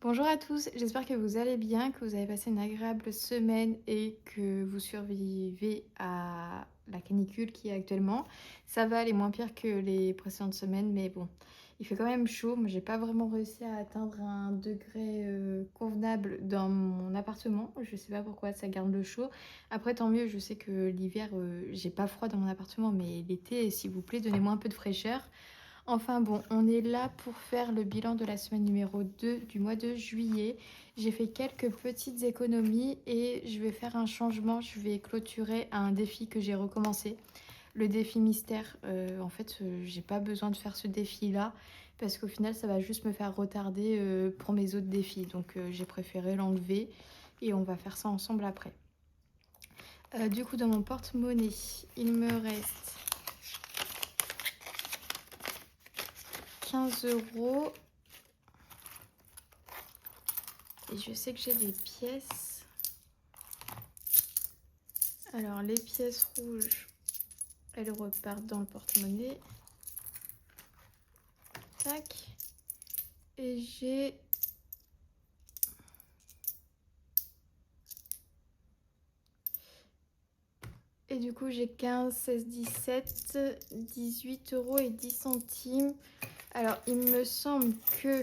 Bonjour à tous, j'espère que vous allez bien, que vous avez passé une agréable semaine et que vous survivez à la canicule qui est actuellement. Ça va aller moins pire que les précédentes semaines, mais bon, il fait quand même chaud. Moi, j'ai pas vraiment réussi à atteindre un degré convenable dans mon appartement. Je sais pas pourquoi ça garde le chaud. Après, tant mieux, je sais que l'hiver, j'ai pas froid dans mon appartement, mais l'été, s'il vous plaît, donnez-moi un peu de fraîcheur. Enfin bon, on est là pour faire le bilan de la semaine numéro 2 du mois de juillet. J'ai fait quelques petites économies et je vais faire un changement. Je vais clôturer un défi que j'ai recommencé. Le défi mystère. J'ai pas besoin de faire ce défi-là parce qu'au final, ça va juste me faire retarder pour mes autres défis. Donc j'ai préféré l'enlever et on va faire ça ensemble après. Du coup, dans mon porte-monnaie, il me reste 15 € et je sais que j'ai des pièces. Alors les pièces rouges, elles repartent dans le porte-monnaie. Tac. Et j'ai du coup j'ai 15, 16, 17, 18 € et 10 centimes. Alors il me semble que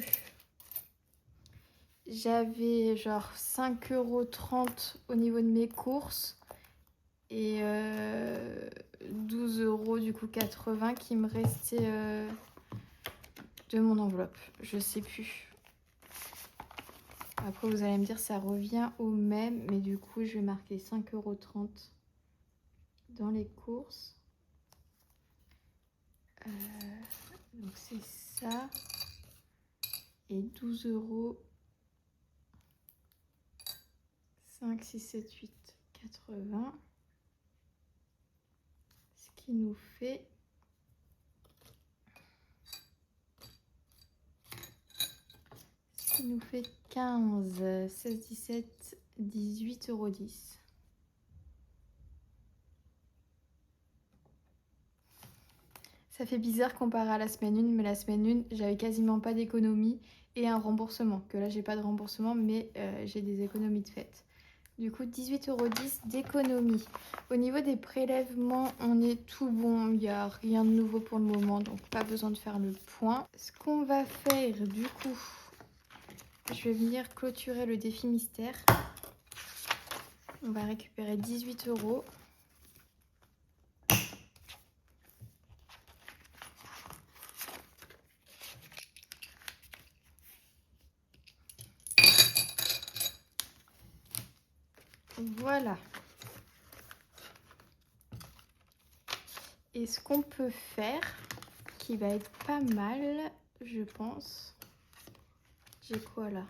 j'avais genre 5,30 € au niveau de mes courses et 12 € du coup 80 qui me restait de mon enveloppe. Je sais plus. Après vous allez me dire ça revient au même, mais du coup je vais marquer 5,30 € dans les courses. Donc c'est ça. Et 12 €. 5, 6, 7, 8, 80. Ce qui nous fait 15, 16, 17, 18,10 €. Ça fait bizarre comparé à la semaine 1, mais la semaine 1, j'avais quasiment pas d'économie et un remboursement. Que là, j'ai pas de remboursement, mais j'ai des économies de fait. Du coup, 18,10 € d'économie. Au niveau des prélèvements, on est tout bon. Il n'y a rien de nouveau pour le moment, donc pas besoin de faire le point. Ce qu'on va faire, du coup, je vais venir clôturer le défi mystère. On va récupérer 18 €. Voilà. Et ce qu'on peut faire, qui va être pas mal, je pense. J'ai quoi là?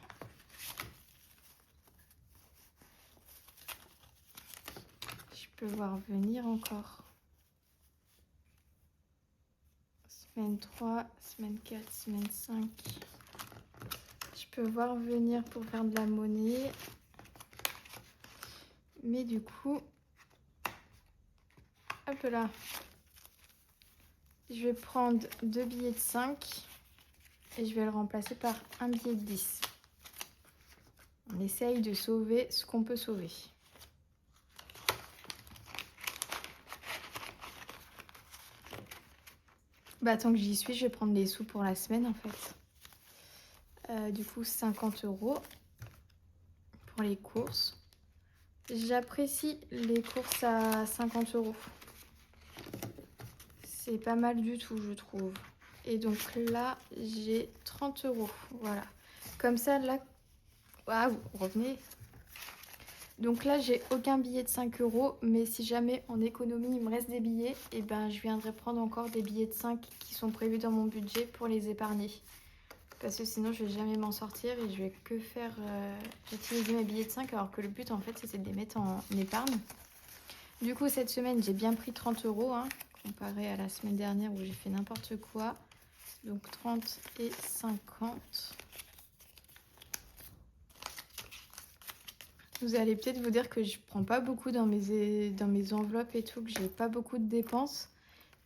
Je peux voir venir encore. Semaine 3, semaine 4, semaine 5. Je peux voir venir pour faire de la monnaie. Mais du coup, hop là. Je vais prendre 2 billets de 5 et je vais le remplacer par un billet de 10. On essaye de sauver ce qu'on peut sauver. Bah, tant que j'y suis, je vais prendre les sous pour la semaine en fait. Du coup, 50 € pour les courses. J'apprécie les courses à 50 €. C'est pas mal du tout, je trouve. Et donc là, j'ai 30 €. Voilà. Comme ça, là... Waouh, revenez. Donc là, j'ai aucun billet de 5 €. Mais si jamais en économie, il me reste des billets, et ben je viendrai prendre encore des billets de 5 qui sont prévus dans mon budget pour les épargner. Parce que sinon, je vais jamais m'en sortir et je vais que faire utiliser mes billets de 5 alors que le but, en fait, c'était de les mettre en épargne. Du coup, cette semaine, j'ai bien pris 30 €, hein, comparé à la semaine dernière où j'ai fait n'importe quoi. Donc 30 et 50. Vous allez peut-être vous dire que je prends pas beaucoup dans mes enveloppes et tout, que j'ai pas beaucoup de dépenses.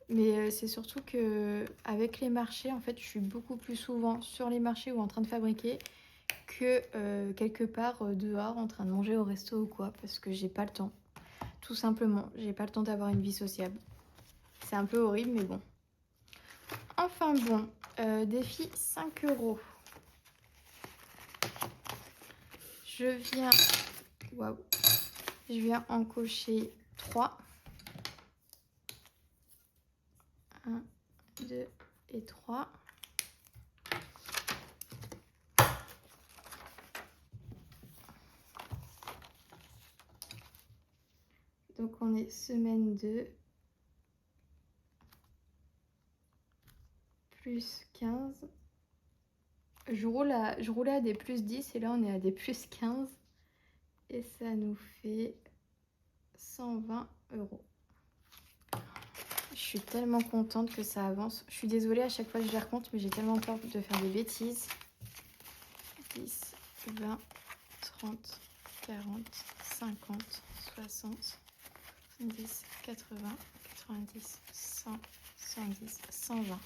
Mais c'est surtout que avec les marchés, en fait, je suis beaucoup plus souvent sur les marchés ou en train de fabriquer que quelque part dehors en train de manger au resto ou quoi, parce que j'ai pas le temps. Tout simplement, j'ai pas le temps d'avoir une vie sociable. C'est un peu horrible, mais bon. Enfin bon, défi 5 €. Je viens... Waouh. Je viens en cocher 3. 1, 2 et 3. Donc on est semaine 2. Plus 15. Je roulais à des plus 10 et là on est à des plus 15. Et ça nous fait 120 €. Je suis tellement contente que ça avance. Je suis désolée à chaque fois que je les recompte, mais j'ai tellement peur de faire des bêtises. 10, 20, 30, 40, 50, 60, 70, 80, 90, 100, 110, 120.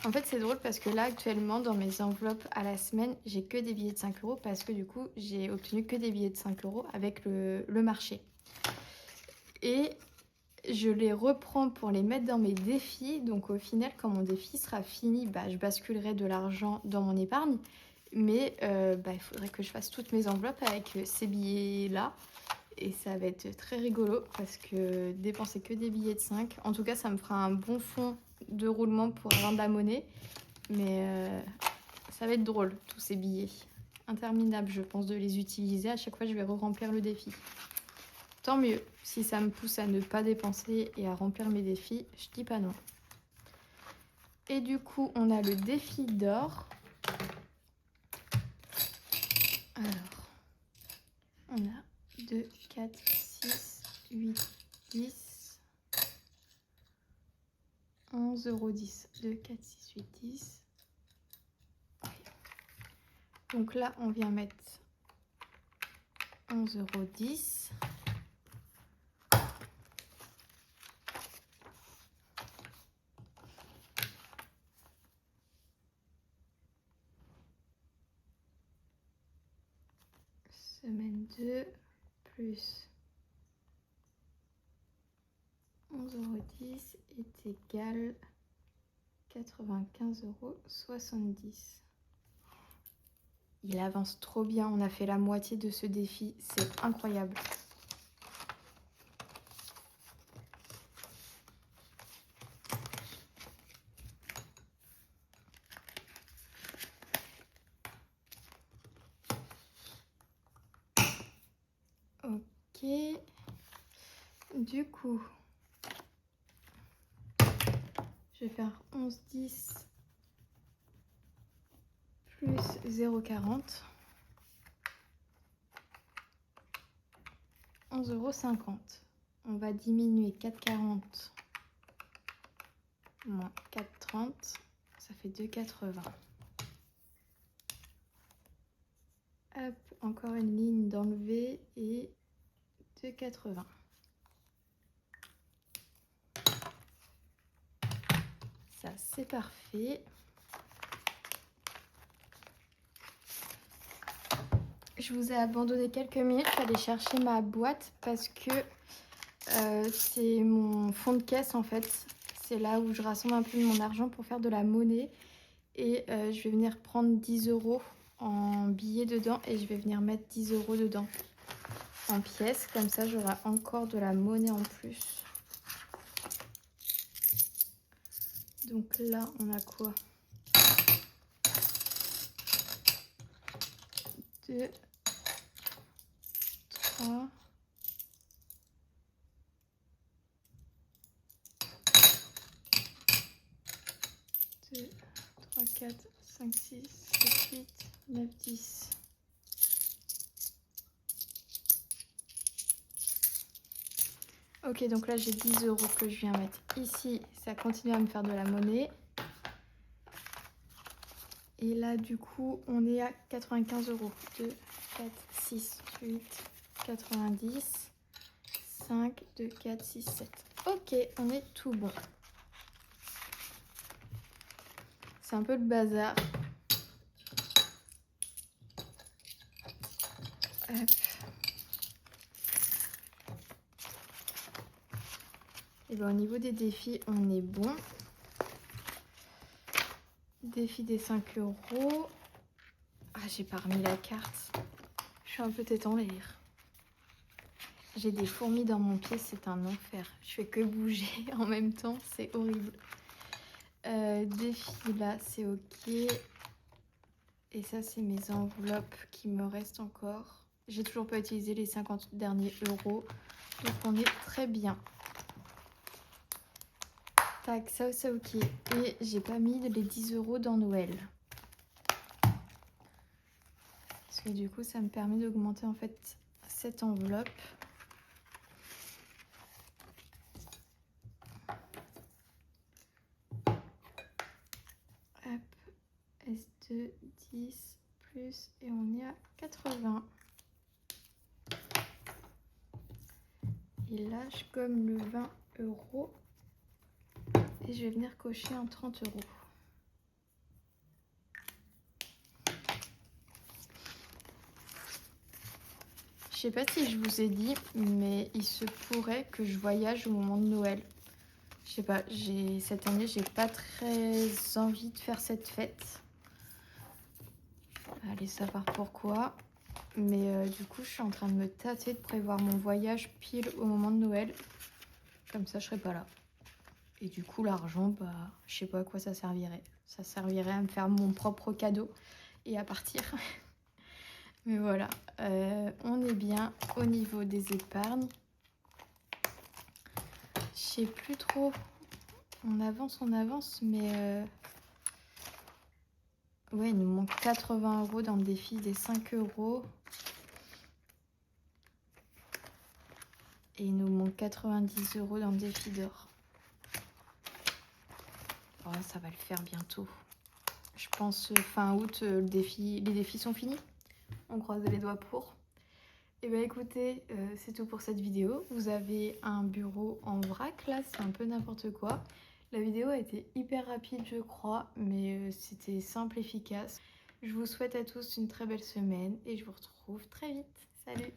En fait, c'est drôle parce que là, actuellement, dans mes enveloppes à la semaine, j'ai que des billets de 5 € parce que du coup, j'ai obtenu que des billets de 5 € avec le marché. Et je les reprends pour les mettre dans mes défis. Donc au final, quand mon défi sera fini, je basculerai de l'argent dans mon épargne. Mais il faudrait que je fasse toutes mes enveloppes avec ces billets-là. Et ça va être très rigolo parce que dépenser que des billets de 5, en tout cas, ça me fera un bon fond de roulement pour avoir de la monnaie. Mais ça va être drôle, tous ces billets. Interminable, je pense, de les utiliser. À chaque fois, je vais re-remplir le défi. Tant mieux, si ça me pousse à ne pas dépenser et à remplir mes défis, je dis pas non. Et du coup, on a le défi d'or. Alors, on a 2, 4, 6, 8, 10, 11 €, 10. 2, 4, 6, 8, 10. Donc là, on vient mettre 11 €, 10. Semaine 2 plus 11 € 10 est égal 95 € 70. Il avance trop bien, on a fait la moitié de ce défi, c'est incroyable. Ok, du coup, je vais faire 11, 10 plus 0,40. 11,50 €. On va diminuer 4,40 moins 4,30, ça fait 2,80. Hop, encore une ligne d'enlever et 2,80. Ça, c'est parfait. Je vous ai abandonné quelques minutes pour aller chercher ma boîte parce que c'est mon fond de caisse en fait. C'est là où je rassemble un peu mon argent pour faire de la monnaie. Et je vais venir prendre 10 € en billets dedans et je vais venir mettre 10 € dedans en pièces. Comme ça, j'aurai encore de la monnaie en plus. Donc là, on a quoi? 2, 3, 2, 3, 4, 5, 6, 7, 8, 9, 10. Ok, donc là j'ai 10 € que je viens mettre ici. Ça continue à me faire de la monnaie. Et là, du coup, on est à 95 €. 2, 4, 6, 8, 90, 5, 2, 4, 6, 7. Ok, on est tout bon. C'est un peu le bazar. Hop. Et ben, au niveau des défis, on est bon. Défi des 5 euros. Ah, j'ai pas remis la carte. Je suis un peu tête en l'air. J'ai des fourmis dans mon pied, c'est un enfer. Je fais que bouger en même temps, c'est horrible. Défi là, c'est ok. Et ça, c'est mes enveloppes qui me restent encore. J'ai toujours pas utilisé les 50 derniers euros. Donc on est très bien. Tac, ça ok. Et j'ai pas mis les 10 euros dans Noël. Parce que du coup, ça me permet d'augmenter en fait cette enveloppe. Hop, S2, 10 plus, et on est à 80. Et là, je gomme le 20 euros. Et je vais venir cocher un 30 euros. Je sais pas si je vous ai dit, mais il se pourrait que je voyage au moment de Noël. Je sais pas, cette année, j'ai pas très envie de faire cette fête. Allez savoir pourquoi. Mais du coup, je suis en train de me tâter de prévoir mon voyage pile au moment de Noël. Comme ça, je serai pas là. Et du coup, l'argent, bah, je sais pas à quoi ça servirait. Ça servirait à me faire mon propre cadeau et à partir. Mais voilà, on est bien au niveau des épargnes. Je sais plus trop. On avance, mais ouais, il nous manque 80 euros dans le défi des 5 euros. Et il nous manque 90 euros dans le défi d'or. Oh, ça va le faire bientôt. Je pense fin août, les défis sont finis. On croise les doigts pour. Et bien écoutez, c'est tout pour cette vidéo. Vous avez un bureau en vrac là, c'est un peu n'importe quoi. La vidéo a été hyper rapide je crois, mais c'était simple, efficace. Je vous souhaite à tous une très belle semaine et je vous retrouve très vite. Salut!